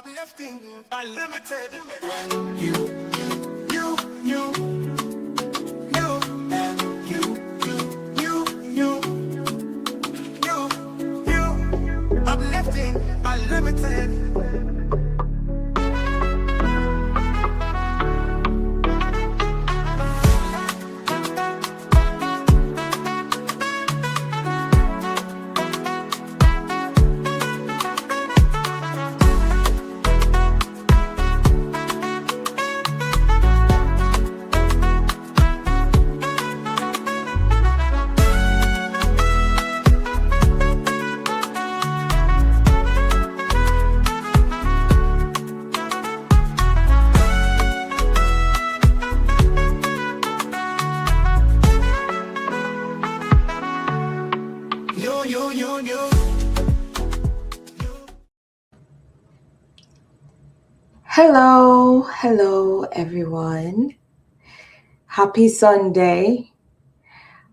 Uplifting, unlimited. When you, you, and you, uplifting, unlimited. You. Hello, everyone. Happy Sunday.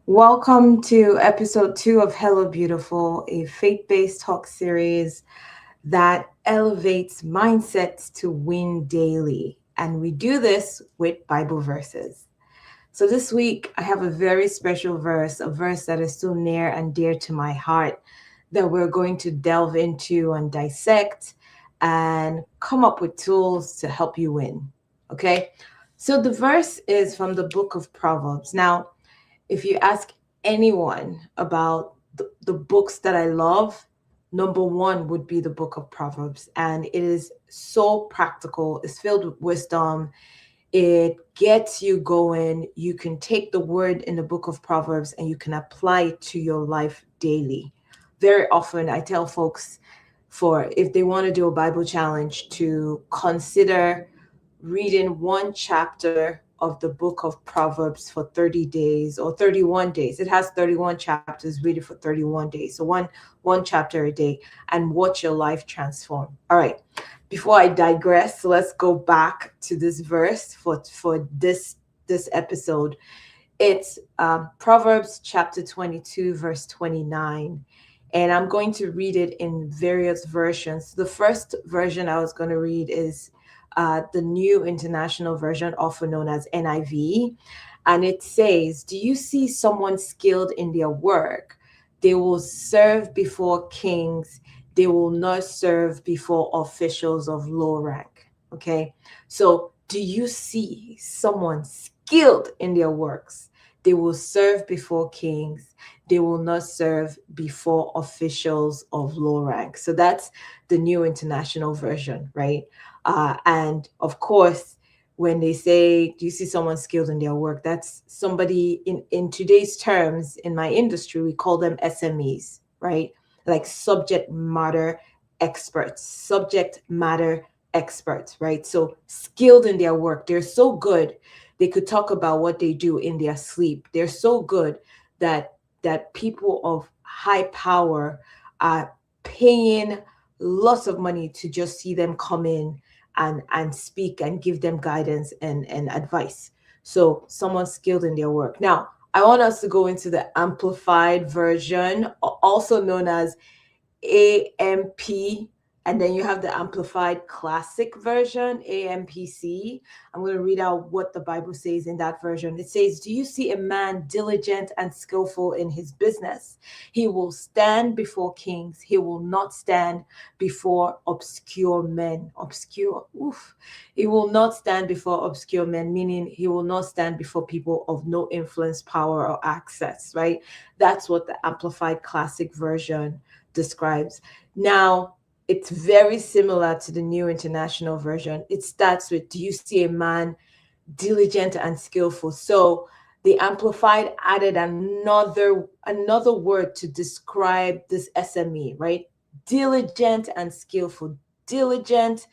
Welcome to episode 2 of Hello Beautiful, a faith-based talk series that elevates mindsets to win daily. And we do this with Bible verses. So this week, I have a very special verse, a verse that is so near and dear to my heart that we're going to delve into and dissect and come up with tools to help you win. Okay? So the verse is from the book of Proverbs. Now, if you ask anyone about the books that I love, number one would be the book of Proverbs. And it is so practical. It's filled with wisdom. It gets you going. You can take the word in the book of Proverbs and you can apply it to your life daily. Very often I tell folks if they want to do a Bible challenge to consider reading one chapter of the book of Proverbs for 30 days or 31 days. It has 31 chapters, read it for 31 days. So one chapter a day and watch your life transform. All right. Before I digress, let's go back to this verse for this episode. It's Proverbs chapter 22, verse 29. And I'm going to read it in various versions. The first version I was going to read is the NUU International Version, also known as NIV. And it says, do you see someone skilled in their work? They will serve before kings. They will not serve before officials of low rank. Okay. So do you see someone skilled in their works? They will serve before kings. They will not serve before officials of low rank. So that's the NUU International Version, right? And of course, when they say, do you see someone skilled in their work? That's somebody in today's terms, in my industry, we call them SMEs, right? Like subject matter experts, right? So skilled in their work. They're so good. They could talk about what they do in their sleep. They're so good that people of high power are paying lots of money to just see them come in and speak and give them guidance and advice. So someone skilled in their work. Now, I want us to go into the amplified version, also known as AMP, and then you have the amplified classic version, AMPC. I'm going to read out what the Bible says in that version. It says, do you see a man diligent and skillful in his business? He will stand before kings. He will not stand before obscure men. He will not stand before obscure men, meaning he will not stand before people of no influence, power, or access, right? That's what the amplified classic version describes. Now, it's very similar to the NUU International Version. It starts with, do you see a man diligent and skillful? So the Amplified added another word to describe this SME, right? Diligent and skillful. Diligent,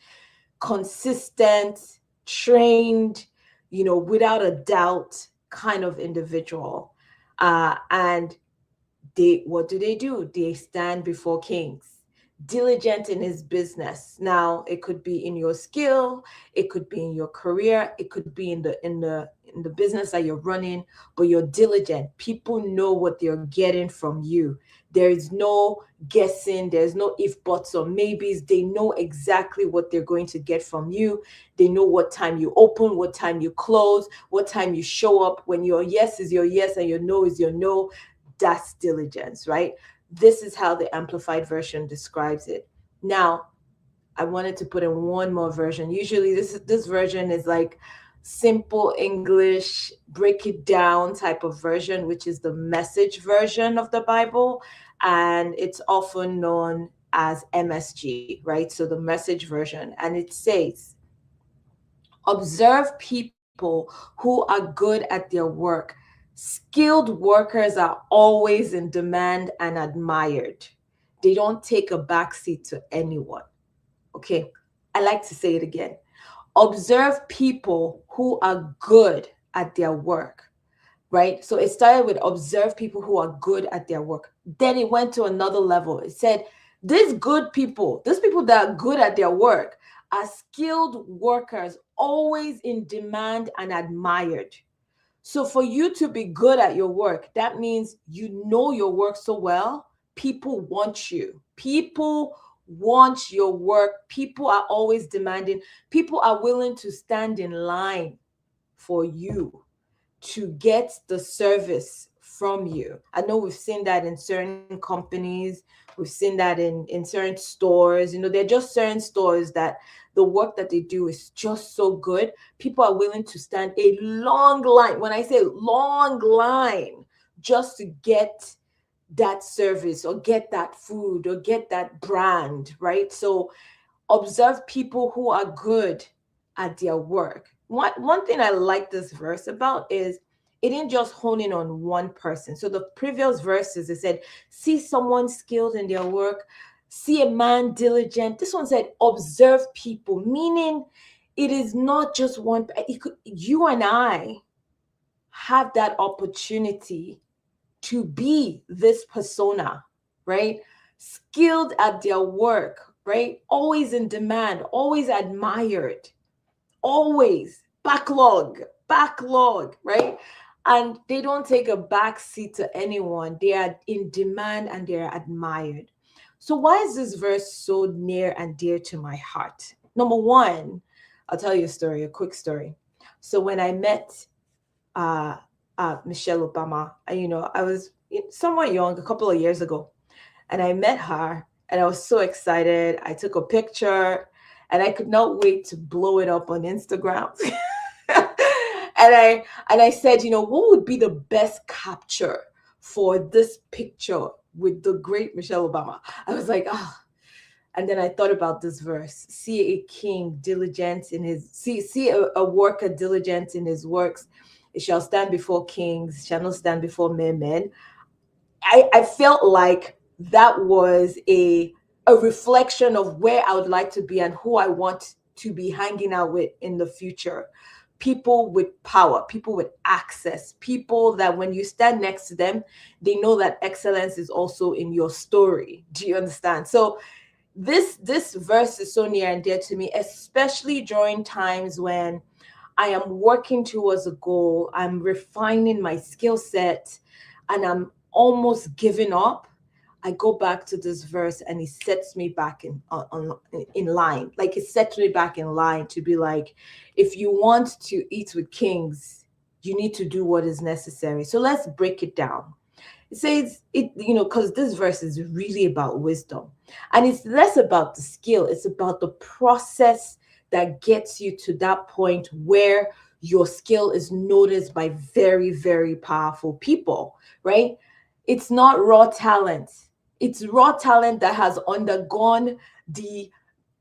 consistent, trained, without a doubt kind of individual. And what do? They stand before kings. Diligent in his business. Now, it could be in your skill, it could be in your career, it could be in the business that you're running, but you're diligent. People know what they're getting from you. There is no guessing. There's no if, buts, or maybes. They know exactly what they're going to get from you. They know what time you open, what time you close, what time you show up. When your yes is your yes and your no is your no, that's diligence, right? This is how the Amplified Version describes it. Now, I wanted to put in one more version. Usually this version is like simple English, break it down type of version, which is the Message version of the Bible, and it's often known as MSG, right? So the Message version, and it says, observe people who are good at their work. Skilled workers are always in demand and admired. They don't take a backseat to anyone. Okay, I like to say it again. Observe people who are good at their work, right? So it started with observe people who are good at their work. Then it went to another level. It said, these people that are good at their work, are skilled workers, always in demand and admired. So for you to be good at your work, that means you know your work so well. People want you. People want your work. People are always demanding. People are willing to stand in line for you to get the service from you. I know we've seen that in certain companies. We've seen that in certain stores. There are just certain stores that the work that they do is just so good. People are willing to stand a long line. When I say long line, just to get that service or get that food or get that brand, right? So observe people who are good at their work. One thing I like this verse about is it didn't just hone in on one person. So the previous verses, it said, see someone skilled in their work, see a man diligent. This one said, observe people, meaning it is not just one. You and I have that opportunity to be this persona, right? Skilled at their work, right? Always in demand, always admired, always backlog, right? And they don't take a back seat to anyone. They are in demand and they're admired. So why is this verse so near and dear to my heart? Number one, I'll tell you a story, a quick story. So when I met uh, Michelle Obama, I was somewhat young, a couple of years ago, and I met her, and I was so excited. I took a picture, and I could not wait to blow it up on Instagram. And I said, what would be the best capture for this picture with the great Michelle Obama? I was like, ah. And then I thought about this verse: see a king diligent in his see a worker diligent in his works. It shall stand before kings, shall not stand before men. I felt like that was a reflection of where I would like to be and who I want to be hanging out with in the future. People with power, people with access, people that when you stand next to them, they know that excellence is also in your story. Do you understand? So this verse is so near and dear to me, especially during times when I am working towards a goal, I'm refining my skill set, and I'm almost giving up. I go back to this verse and it sets me back in line. Like it sets me back in line to be like, if you want to eat with kings, you need to do what is necessary. So let's break it down. It says because this verse is really about wisdom, and it's less about the skill. It's about the process that gets you to that point where your skill is noticed by very, very powerful people, right? It's not raw talent. It's raw talent that has undergone the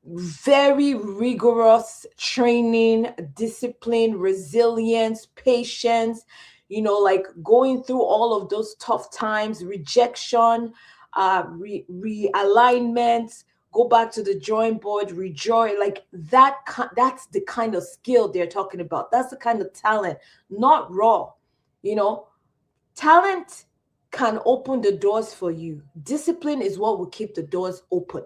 very rigorous training, discipline, resilience, patience, like going through all of those tough times, rejection, realignment, go back to the drawing board, rejoin, like that. That's the kind of skill they're talking about. That's the kind of talent, not raw. You know, talent can open the doors for you. Discipline is what will keep the doors open.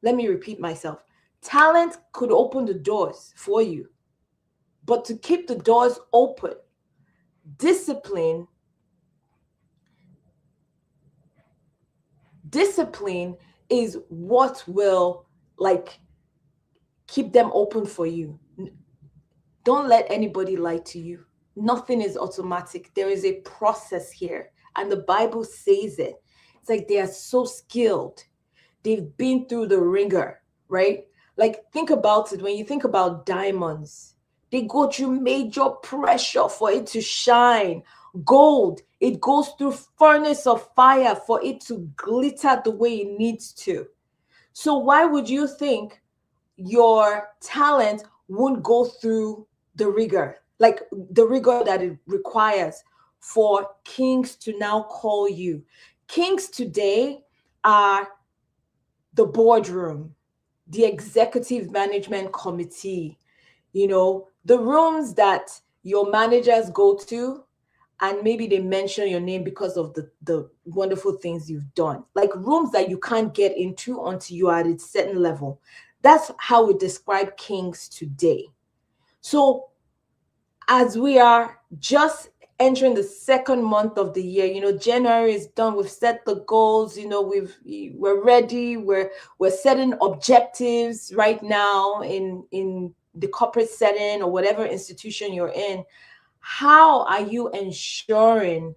Let me repeat myself. Talent could open the doors for you, but to keep the doors open, discipline Discipline is what will like keep them open for you. Don't let anybody lie to you. Nothing is automatic. There is a process here. And the Bible says it. It's like they are so skilled. They've been through the ringer, right? Like, think about it. When you think about diamonds, they go through major pressure for it to shine. Gold, it goes through furnace of fire for it to glitter the way it needs to. So, why would you think your talent won't go through the rigor, like the rigor that it requires for kings to now call you? Kings today are the boardroom, the executive management committee, the rooms that your managers go to, and maybe they mention your name because of the wonderful things you've done. Like rooms that you can't get into until you are at a certain level. That's how we describe kings today. So as we are just entering the second month of the year, January is done. We've set the goals. We're ready. We're setting objectives right now in the corporate setting or whatever institution you're in. How are you ensuring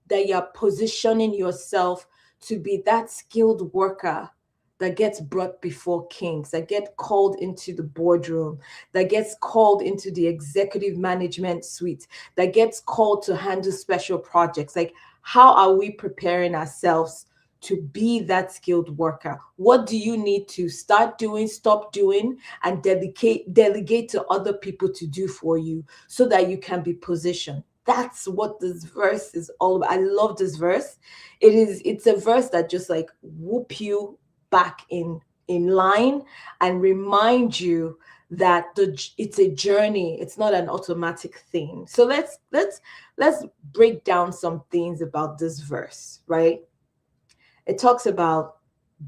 that you're positioning yourself to be that skilled worker that gets brought before kings, that get called into the boardroom, that gets called into the executive management suite, that gets called to handle special projects? Like, how are we preparing ourselves to be that skilled worker? What do you need to start doing, stop doing, and delegate to other people to do for you so that you can be positioned? That's what this verse is all about. I love this verse. It's a verse that just like whoop you back in line and remind you that it's a journey. It's not an automatic thing. So let's break down some things about this verse, right? It talks about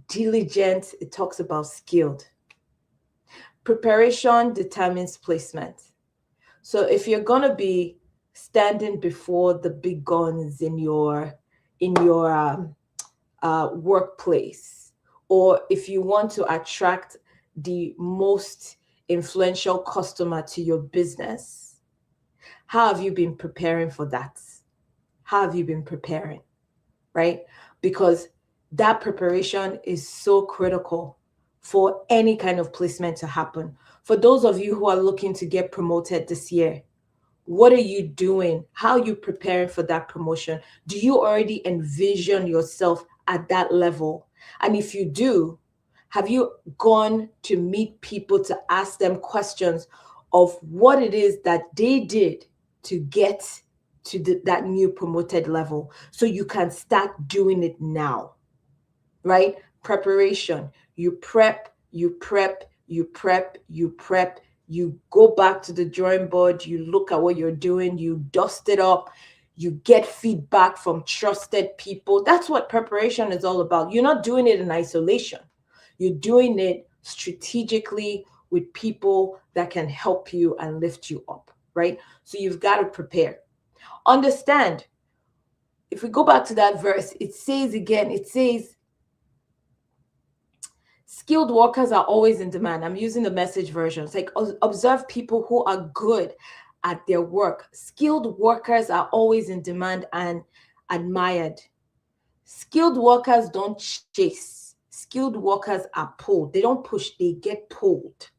diligent, it talks about skilled. Preparation determines placement. So if you're going to be standing before the big guns in your workplace, or if you want to attract the most influential customer to your business, how have you been preparing for that? How have you been preparing, right? Because that preparation is so critical for any kind of placement to happen. For those of you who are looking to get promoted this year, what are you doing? How are you preparing for that promotion? Do you already envision yourself at that level? And if you do, have you gone to meet people to ask them questions of what it is that they did to get to that new promoted level so you can start doing it now, right? Preparation. You prep, you prep, you prep, you prep, you go back to the drawing board, you look at what you're doing, you dust it up, you get feedback from trusted people. That's what preparation is all about. You're not doing it in isolation. You're doing it strategically with people that can help you and lift you up, right? So you've got to prepare. Understand, if we go back to that verse, it says, skilled workers are always in demand. I'm using the Message version. It's like, observe people who are good at their work. Skilled workers are always in demand and admired. Skilled workers don't chase. Skilled workers are pulled. They don't push, they get pulled,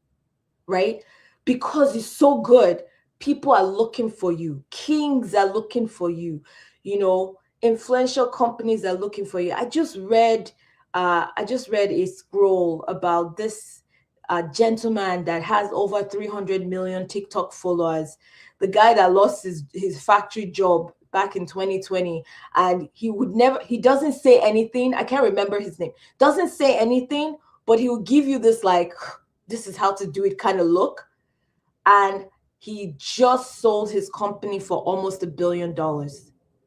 right? Because it's so good, people are looking for you. Kings are looking for you. Influential companies are looking for you. I just read a scroll about this gentleman that has over 300 million TikTok followers. The guy that lost his factory job back in 2020, and he doesn't say anything. I can't remember his name. Doesn't say anything, but he will give you this like, this is how to do it kind of look. And he just sold his company for almost $1 billion,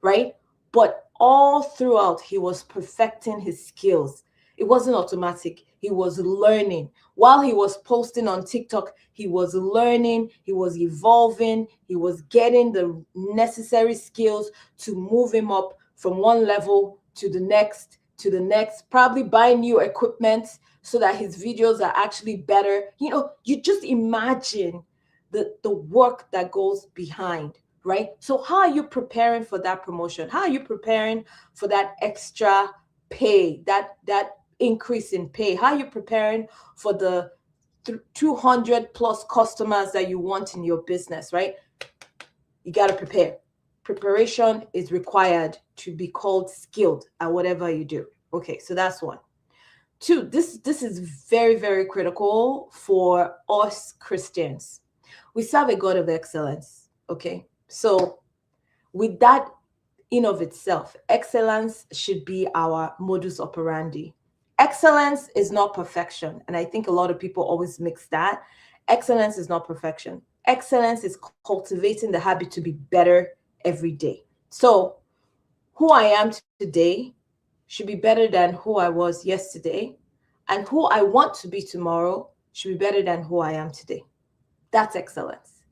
right? But all throughout, he was perfecting his skills. It wasn't automatic. He was learning. While he was posting on TikTok, he was learning, he was evolving, he was getting the necessary skills to move him up from one level to the next to the next, probably buy new equipment so that his videos are actually better. You just imagine the work that goes behind, right? So how are you preparing for that promotion? How are you preparing for that extra pay, that increase in pay? How are you preparing for the 200 plus customers that you want in your business, right? You got to prepare. Preparation is required to be called skilled at whatever you do. Okay, so that's one. Two, this is very, very critical for us Christians. We serve a God of excellence. Okay, so with that in of itself, excellence should be our modus operandi. Excellence is not perfection, and I think a lot of people always mix that. Excellence is not perfection. Excellence is cultivating the habit to be better every day. So who I am today should be better than who I was yesterday, and who I want to be tomorrow should be better than who I am today. That's excellence.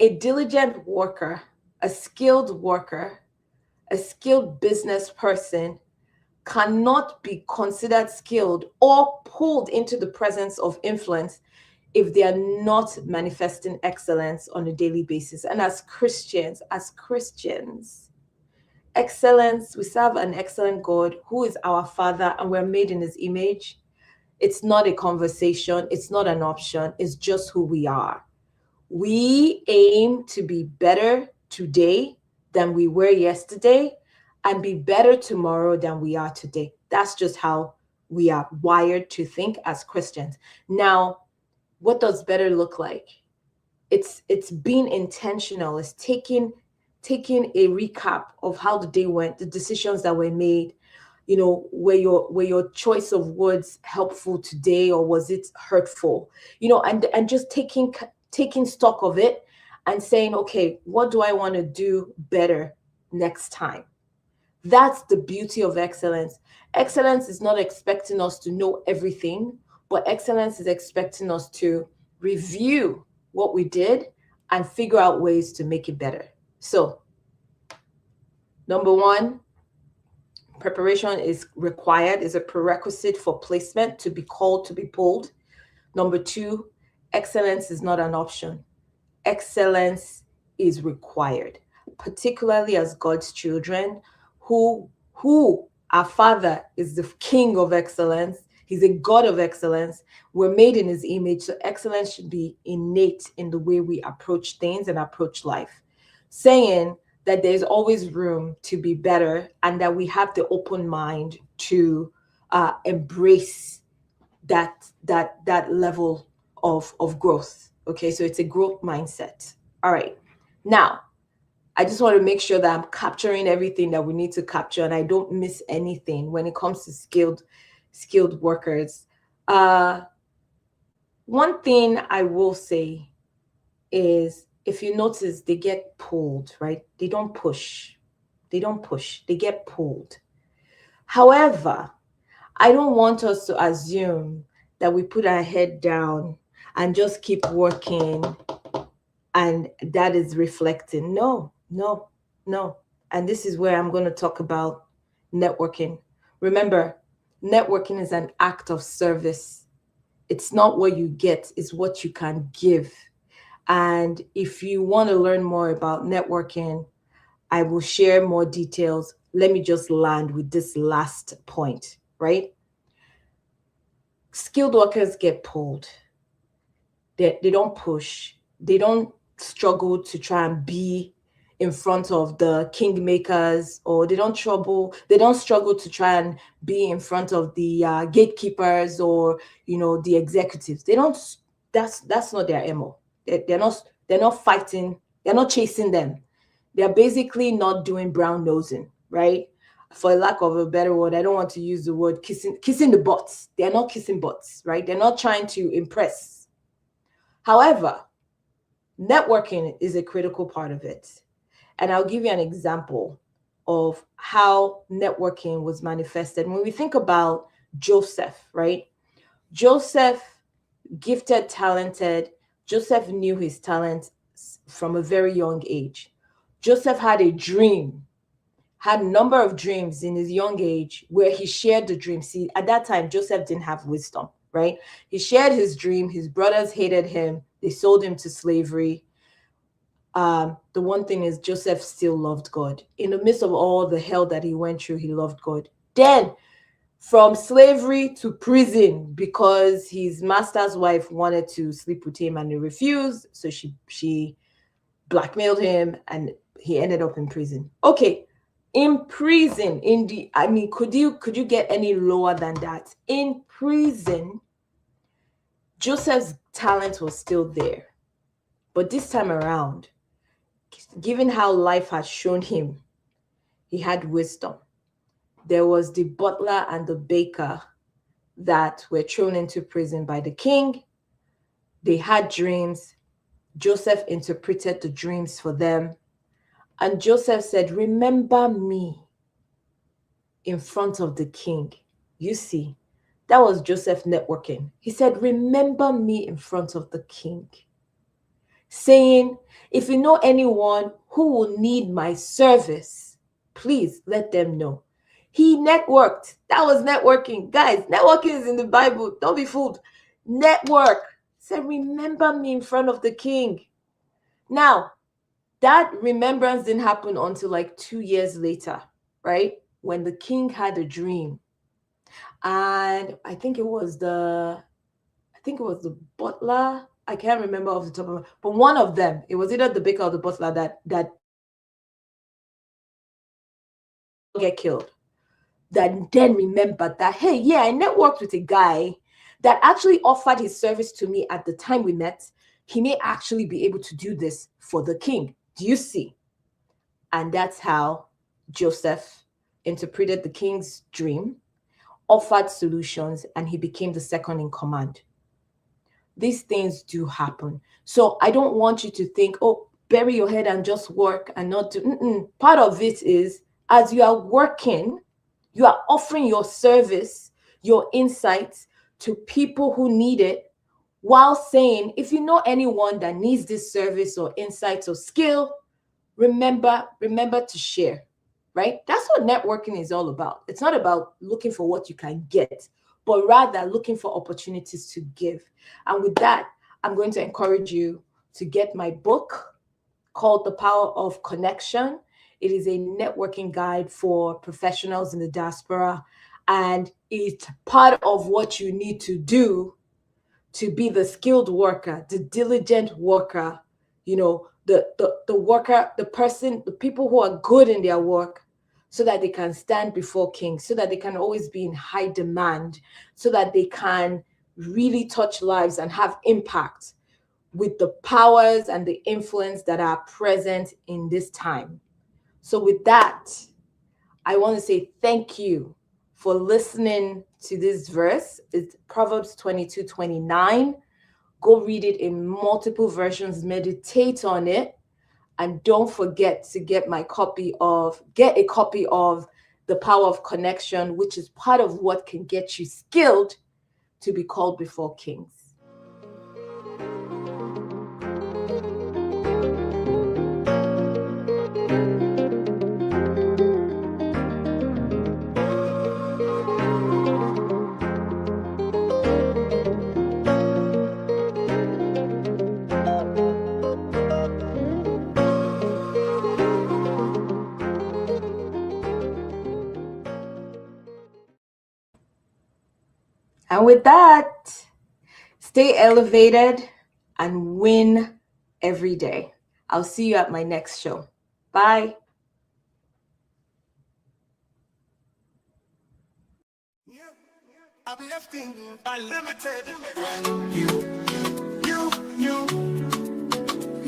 A diligent worker, a skilled worker, a skilled business person cannot be considered skilled or pulled into the presence of influence if they are not manifesting excellence on a daily basis. And as Christians, excellence, we serve an excellent God who is our Father and we're made in his image. It's not a conversation, it's not an option, it's just who we are. We aim to be better today than we were yesterday and be better tomorrow than we are today. That's just how we are wired to think as Christians. Now, what does better look like? It's being intentional. It's taking a recap of how the day went, the decisions that were made. Were your choice of words helpful today, or was it hurtful? And just taking stock of it and saying, okay, what do I want to do better next time? That's the beauty of excellence. Excellence is not expecting us to know everything, but excellence is expecting us to review what we did and figure out ways to make it better. So, number one, preparation is required, is a prerequisite for placement to be called, to be pulled. Number two, excellence is not an option. Excellence is required, particularly as God's children, who our Father is the King of excellence. He's a God of excellence. We're made in his image, so excellence should be innate in the way we approach things and approach life. Saying that there's always room to be better and that we have the open mind to embrace that level of growth. Okay, so it's a growth mindset. All right. Now, I just want to make sure that I'm capturing everything that we need to capture and I don't miss anything when it comes to skilled workers. One thing I will say is, if you notice, they get pulled, right? They don't push. They get pulled. However, I don't want us to assume that we put our head down and just keep working and that is reflecting. No. And this is where I'm going to talk about networking. Remember, networking is an act of service. It's not what you get, it's what you can give. And if you want to learn more about networking, I will share more details. Let me just land with this last point, right? Skilled workers get pulled. They don't push. They don't struggle to try and be in front of the kingmakers, or they don't struggle to try and be in front of the gatekeepers or the executives. They don't. That's not their MO. They're not fighting. They're not chasing them. They're basically not doing brown nosing, right? For lack of a better word, I don't want to use the word kissing the butts. They're not kissing butts, right? They're not trying to impress. However, networking is a critical part of it. And I'll give you an example of how networking was manifested. When we think about Joseph, right? Joseph, gifted, talented. Joseph knew his talent from a very young age. Joseph had a dream, had a number of dreams in his young age where he shared the dream. See, at that time, Joseph didn't have wisdom, right? He shared his dream. His brothers hated him. They sold him to slavery. The one thing is, Joseph still loved God. In the midst of all the hell that he went through, he loved God. Then, from slavery to prison, because his master's wife wanted to sleep with him and he refused, so she blackmailed him and he ended up in prison. Okay, in prison, could you get any lower than that? In prison, Joseph's talent was still there, but this time around, given how life has shown him, he had wisdom. There was the butler and the baker that were thrown into prison by the king. They had dreams. Joseph interpreted the dreams for them. And Joseph said, "Remember me in front of the king." You see, that was Joseph networking. He said, "Remember me in front of the king." Saying, if you know anyone who will need my service, please let them know. He networked. That was networking. Guys, networking is in the Bible. Don't be fooled. Network. Said, "Remember me in front of the king." Now, that remembrance didn't happen until like 2 years later, right? When the king had a dream. And I think it was the butler. I can't remember off the top of my, but one of them, it was either the baker or the butler that get killed. That then remembered that, hey, yeah, I networked with a guy that actually offered his service to me at the time we met. He may actually be able to do this for the king. Do you see? And that's how Joseph interpreted the king's dream, offered solutions, and he became the second in command. These things do happen. So I don't want you to think, oh, bury your head and just work and not do. Part of it is, as you are working, you are offering your service, your insights to people who need it, while saying, if you know anyone that needs this service or insights or skill, remember to share, right? That's what networking is all about. It's not about looking for what you can get, but rather looking for opportunities to give. And with that, I'm going to encourage you to get my book called The Power of Connection. It is a networking guide for professionals in the diaspora, and it's part of what you need to do to be the skilled worker, the diligent worker, the worker, the person, the people who are good in their work, so that they can stand before kings, so that they can always be in high demand, so that they can really touch lives and have impact with the powers and the influence that are present in this time. So with that, I want to say thank you for listening to this verse. It's Proverbs 22:29. Go read it in multiple versions, meditate on it, and don't forget to get a copy of The Power of Connection, which is part of what can get you skilled to be called before kings. And with that, stay elevated and win every day. I'll see you at my next show. Bye. Uplifting, unlimited. You, you, you,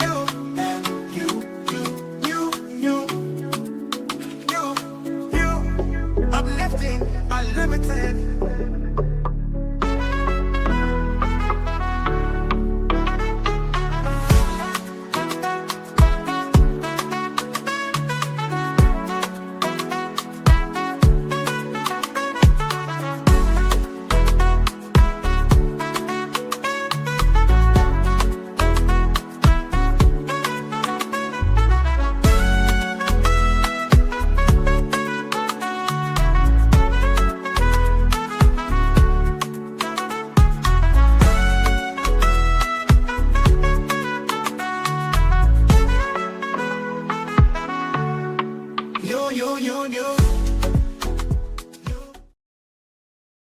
you, and you, uplifting, unlimited. you, you.